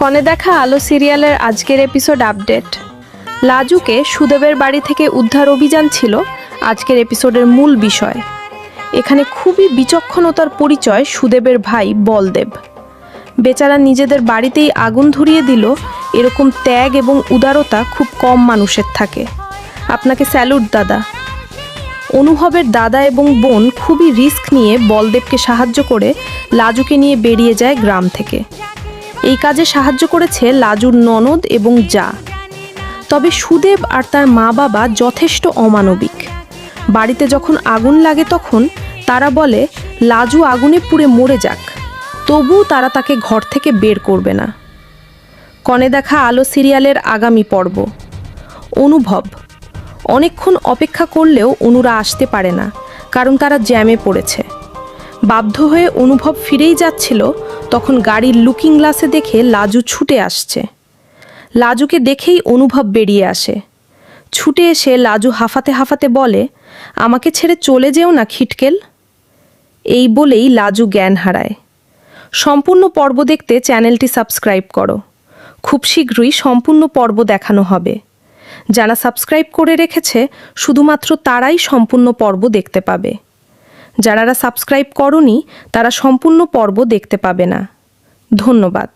কনে দেখা আলো সিরিয়ালের আজকের এপিসোড আপডেট। লাজুকে সুদেবের বাড়ি থেকে উদ্ধার অভিযান ছিল আজকের এপিসোডের মূল বিষয়। এখানে খুবই বিচক্ষণতার পরিচয় সুদেবের ভাই বলদেব। বেচারা নিজেদের বাড়িতেই আগুন ধরিয়ে দিল, এরকম ত্যাগ এবং উদারতা খুব কম মানুষের থাকে। আপনাকে স্যালুট দাদা। অনুভবের দাদা এবং বোন খুবই রিস্ক নিয়ে বলদেবকে সাহায্য করে লাজুকে নিয়ে বেরিয়ে যায় গ্রাম থেকে। এই কাজে সাহায্য করেছে লাজুর ননদ এবং জা। তবে সুদেব আর তার মা বাবা যথেষ্ট অমানবিক। বাড়িতে যখন আগুন লাগে তখন তারা বলে লাজু আগুনে পুড়ে মরে যাক, তবু তারা তাকে ঘর থেকে বের করবে না। কনে দেখা আলো সিরিয়ালের আগামী পর্ব। অনুভব অনেকক্ষণ অপেক্ষা করলেও অনুরা আসতে পারে না, কারণ তারা জ্যামে পড়েছে। বাধ্য হয়ে অনুভব ফিরেই যাচ্ছিল, তখন গাড়ির লুকিং গ্লাসে দেখে লাজু ছুটে আসছে। লাজুকে দেখেই অনুভব বেরিয়ে আসে। ছুটে এসে লাজু হাঁফাতে হাঁফাতে বলে, আমাকে ছেড়ে চলে যেও না খিটকেল। এই বলেই লাজু জ্ঞান হারায়। সম্পূর্ণ পর্ব দেখতে চ্যানেলটি সাবস্ক্রাইব করো। খুব শীঘ্রই সম্পূর্ণ পর্ব দেখানো হবে। যারা সাবস্ক্রাইব করে রেখেছে শুধুমাত্র তারাই সম্পূর্ণ পর্ব দেখতে পাবে। যারা সাবস্ক্রাইব করনি তারা সম্পূর্ণ পর্ব দেখতে পাবে না। ধন্যবাদ।